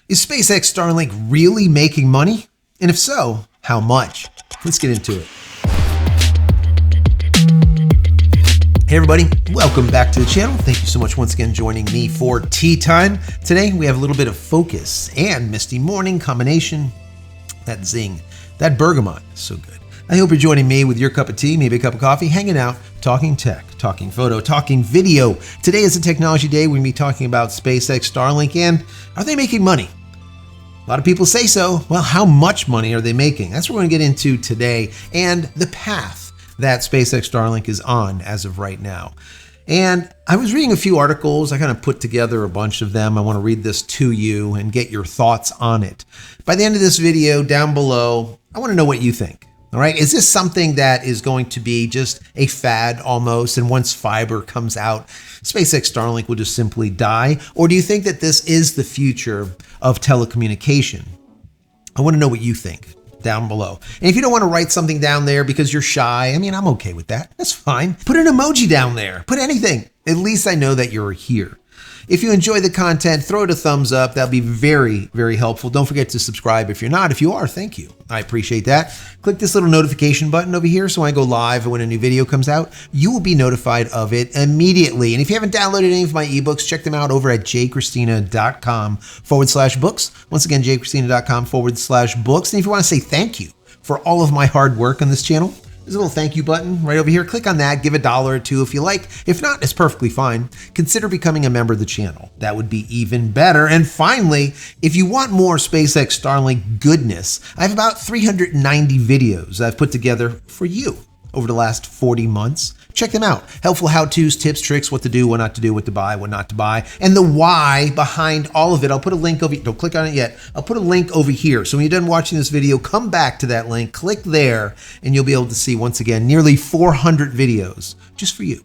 Is SpaceX Starlink really making money? And if so, how much? Let's get into it. Hey everybody, welcome back to the channel. Thank you so much once again joining me for tea time. Today we have a little bit of focus and misty morning combination. That zing, that bergamot is so good. I hope you're joining me with your cup of tea, maybe a cup of coffee, hanging out, talking tech, talking photo, talking video. Today is a technology day. We're going to be talking about SpaceX Starlink and are they making money? A lot of people say so. Well, how much money are they making? That's what we're going to get into today and the path that SpaceX Starlink is on as of right now. And I was reading a few articles. I kind of put together a bunch of them. I want to read this to you and get your thoughts on it. By the end of this video, down below, I want to know what you think. All right, is this something that is going to be just a fad almost, and once fiber comes out, SpaceX Starlink will just simply die? Or do you think that this is the future of telecommunication? I want to know what you think down below. And if you don't want to write something down there because you're shy, I mean, I'm okay with that. That's fine. Put an emoji down there. Put anything. At least I know that you're here. If you enjoy the content, throw it a thumbs up. That'll be very, very helpful. Don't forget to subscribe if you're not. If you are, thank you. I appreciate that. Click this little notification button over here so when I go live and when a new video comes out, you will be notified of it immediately. And if you haven't downloaded any of my ebooks, check them out over at JCristina.com/books. Once again, JCristina.com/books. And if you want to say thank you for all of my hard work on this channel, there's a little thank you button right over here. Click on that, give $1 or $2 if you like. If not, it's perfectly fine. Consider becoming a member of the channel. That would be even better. And finally, if you want more SpaceX Starlink goodness, I have about 390 videos I've put together for you over the last 40 months. Check them out. Helpful how-tos, tips, tricks, what to do, what not to do, what to buy, what not to buy, and the why behind all of it. I'll put a link over, don't click on it yet. I'll put a link over here. So when you're done watching this video, come back to that link, click there, and you'll be able to see, once again, nearly 400 videos just for you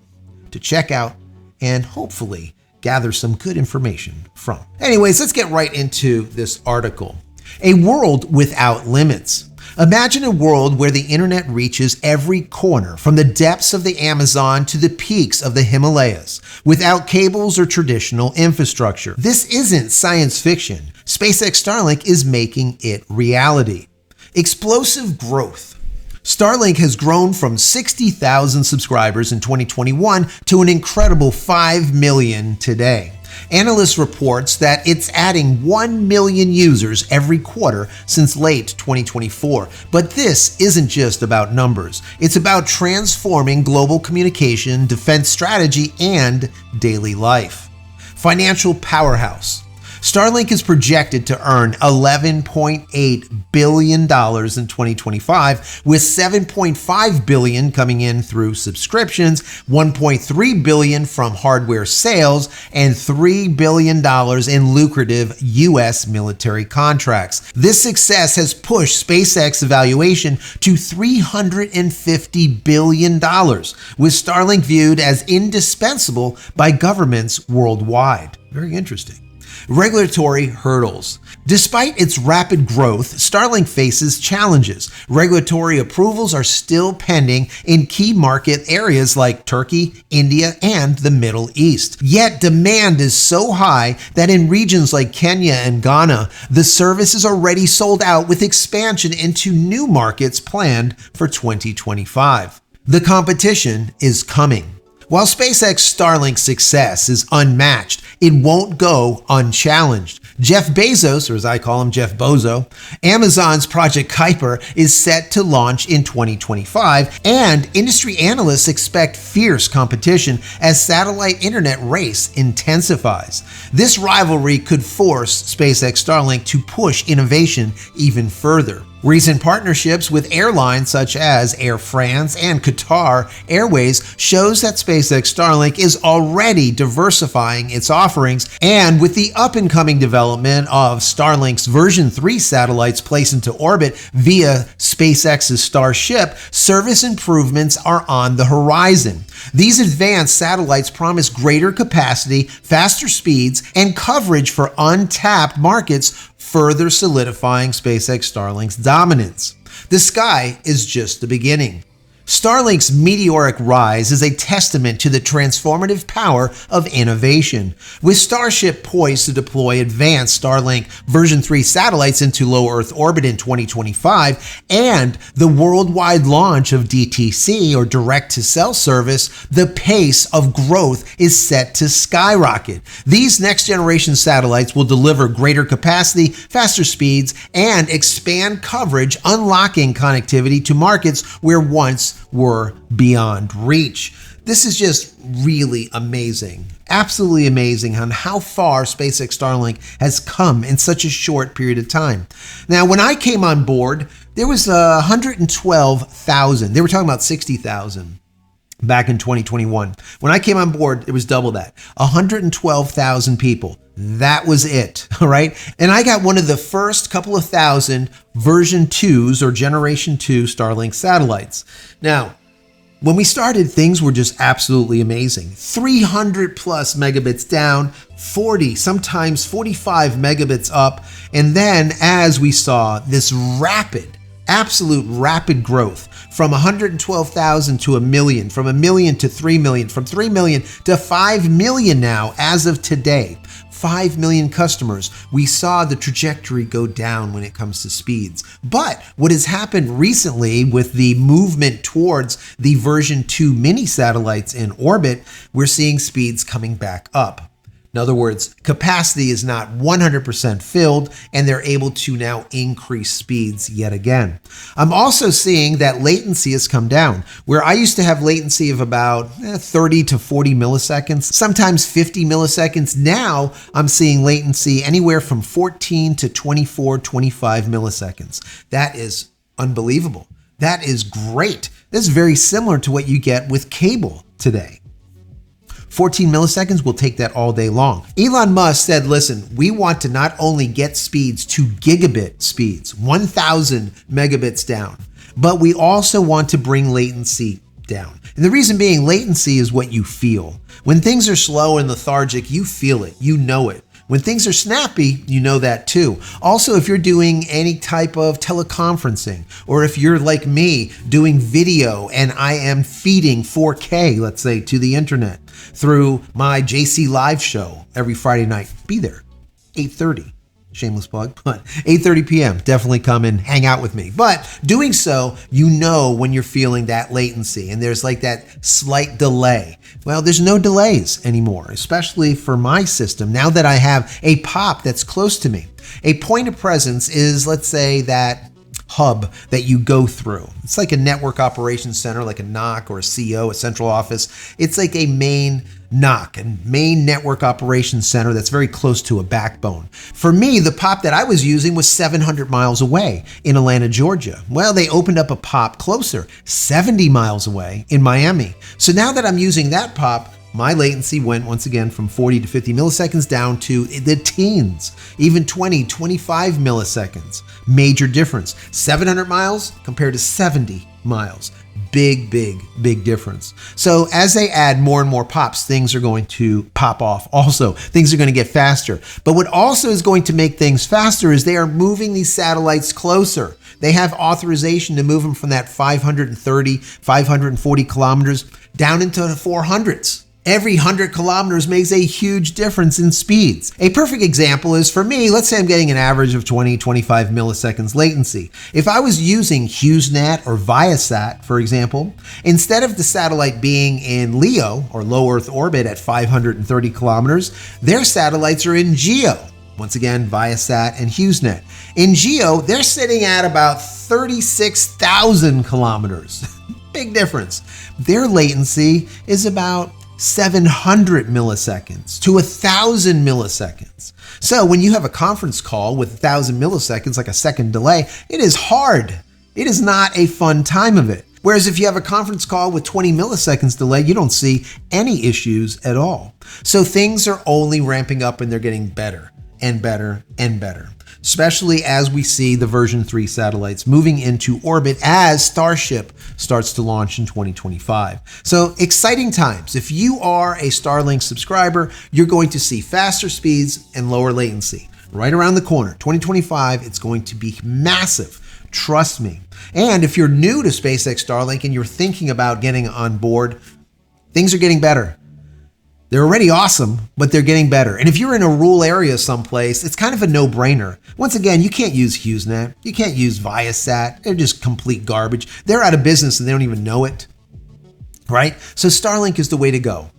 to check out and hopefully gather some good information from. Anyways, let's get right into this article. A world without limits. Imagine a world where the internet reaches every corner, from the depths of the Amazon to the peaks of the Himalayas, without cables or traditional infrastructure. This isn't science fiction. SpaceX Starlink is making it reality. Explosive growth. Starlink has grown from 60,000 subscribers in 2021 to an incredible 5 million today. Analysts reports that it's adding 1 million users every quarter since late 2024. But this isn't just about numbers. It's about transforming global communication, defense strategy, and daily life. Financial powerhouse. Starlink is projected to earn $11.8 billion in 2025, with $7.5 billion coming in through subscriptions, $1.3 billion from hardware sales, and $3 billion in lucrative U.S. military contracts. This success has pushed SpaceX Valuation to $350 billion, with Starlink viewed as indispensable by governments worldwide. Very interesting. Regulatory hurdles. Despite its rapid growth, Starlink faces challenges. Regulatory approvals are still pending in key market areas like Turkey, India, and the Middle East. Yet demand is so high that in regions like Kenya and Ghana, the service is already sold out, with expansion into new markets planned for 2025. The competition is coming. While SpaceX Starlink's success is unmatched, it won't go unchallenged. Jeff Bezos, or as I call him, Jeff Bozo, Amazon's Project Kuiper is set to launch in 2025, and industry analysts expect fierce competition as satellite internet race intensifies. This rivalry could force SpaceX Starlink to push innovation even further. Recent partnerships with airlines such as Air France and Qatar Airways shows that SpaceX Starlink is already diversifying its offerings, and with the up-and-coming development of Starlink's version 3 satellites placed into orbit via SpaceX's Starship, service improvements are on the horizon. These advanced satellites promise greater capacity, faster speeds, and coverage for untapped markets, further solidifying SpaceX Starlink's dominance. The sky is just the beginning. Starlink's meteoric rise is a testament to the transformative power of innovation. With Starship poised to deploy advanced Starlink version 3 satellites into low Earth orbit in 2025 and the worldwide launch of DTC or direct-to-cell service, the pace of growth is set to skyrocket. These next-generation satellites will deliver greater capacity, faster speeds, and expand coverage, unlocking connectivity to markets where once were beyond reach. This is just really amazing. Absolutely amazing on how far SpaceX Starlink has come in such a short period of time. Now, when I came on board, there was 112,000. They were talking about 60,000 back in 2021. When I came on board, it was double that. 112,000 people. That was it, all right? And I got one of the first couple of thousand version 2s or generation 2 Starlink satellites. Now, when we started, things were just absolutely amazing. 300 plus megabits down, 40, sometimes 45 megabits up. And then as we saw this absolute rapid growth from 112,000 to a million, from a million to 3 million, from 3 million to 5 million now as of today. 5 million customers, we saw the trajectory go down when it comes to speeds. But what has happened recently with the movement towards the version 2 mini satellites in orbit, we're seeing speeds coming back up. In other words, capacity is not 100% filled, and they're able to now increase speeds yet again. I'm also seeing that latency has come down. Where I used to have latency of about 30 to 40 milliseconds, sometimes 50 milliseconds, now I'm seeing latency anywhere from 14 to 24, 25 milliseconds. That is unbelievable. That is great. This is very similar to what you get with cable today. 14 milliseconds, will take that all day long. Elon Musk said, listen, we want to not only get speeds to gigabit speeds, 1,000 megabits down, but we also want to bring latency down. And the reason being, latency is what you feel. When things are slow and lethargic, you feel it, you know it. When things are snappy, you know that too. Also, if you're doing any type of teleconferencing, or if you're like me doing video and I am feeding 4K, let's say, to the internet through my JC live show every Friday night, be there, 8:30. Shameless plug, but 8:30 p.m. Definitely come and hang out with me. But doing so, you know when you're feeling that latency and there's like that slight delay. Well, there's no delays anymore, especially for my system. Now that I have a POP that's close to me, a point of presence is, let's say, that hub that you go through. It's like a network operations center, like a NOC or a CO, a central office. It's like a main NOC, a main network operations center that's very close to a backbone. For me, the POP that I was using was 700 miles away in Atlanta, Georgia. Well, they opened up a POP closer, 70 miles away in Miami. So now that I'm using that POP, my latency went once again from 40 to 50 milliseconds down to the teens, even 20, 25 milliseconds. Major difference. 700 miles compared to 70 miles. Big difference. So as they add more and more POPs, things are going to pop off. Also, things are going to get faster. But what also is going to make things faster is they are moving these satellites closer. They have authorization to move them from that 530, 540 kilometers down into the 400s. Every 100 kilometers makes a huge difference in speeds. A perfect example is, for me, let's say I'm getting an average of 20, 25 milliseconds latency. If I was using HughesNet or Viasat, for example, instead of the satellite being in LEO or low Earth orbit at 530 kilometers, their satellites are in GEO. Once again, Viasat and HughesNet. In GEO, they're sitting at about 36,000 kilometers. Big difference. Their latency is about 700 milliseconds to 1,000 milliseconds. So when you have a conference call with 1,000 milliseconds, like a second delay, it is hard. It is not a fun time of it. Whereas if you have a conference call with 20 milliseconds delay, you don't see any issues at all. So things are only ramping up and they're getting better and better and better, especially as we see the version 3 satellites moving into orbit as Starship starts to launch in 2025. So exciting times. If you are a Starlink subscriber, you're going to see faster speeds and lower latency right around the corner. 2025, it's going to be massive. Trust me. And if you're new to SpaceX Starlink and you're thinking about getting on board, things are getting better. They're already awesome, but they're getting better. And if you're in a rural area someplace, it's kind of a no-brainer. Once again, you can't use HughesNet. You can't use Viasat. They're just complete garbage. They're out of business and they don't even know it, right? So Starlink is the way to go.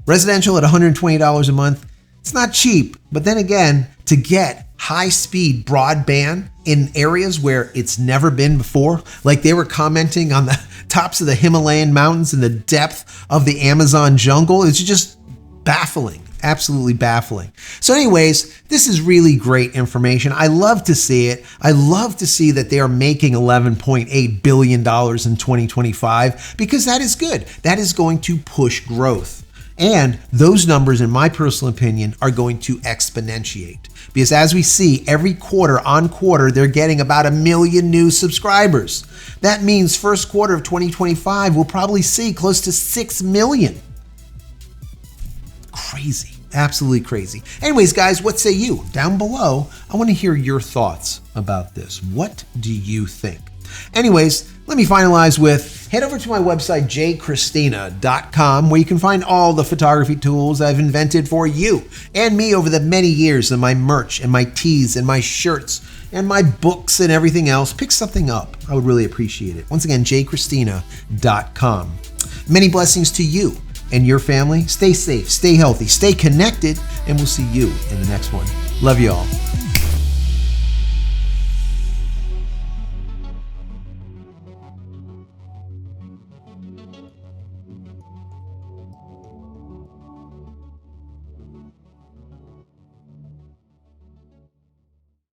Residential at $120 a month. It's not cheap, but then again, to get high-speed broadband in areas where it's never been before, like they were commenting on the tops of the Himalayan mountains in the depth of the Amazon jungle, it's just baffling, absolutely baffling. So anyways, this is really great information. I love to see it. I love to see that they are making $11.8 billion in 2025 because that is good. That is going to push growth. And those numbers, in my personal opinion, are going to exponentiate. Because as we see, every quarter on quarter, they're getting about 1 million new subscribers. That means first quarter of 2025, we'll probably see close to 6 million. Crazy, absolutely crazy. Anyways, guys, what say you? Down below, I want to hear your thoughts about this. What do you think? Anyways, let me finalize with head over to my website, JCristina.com, where you can find all the photography tools I've invented for you and me over the many years, and my merch and my tees and my shirts and my books and everything else. Pick something up. I would really appreciate it. Once again, JCristina.com. Many blessings to you and your family. Stay safe, stay healthy, stay connected, and we'll see you in the next one. Love you all.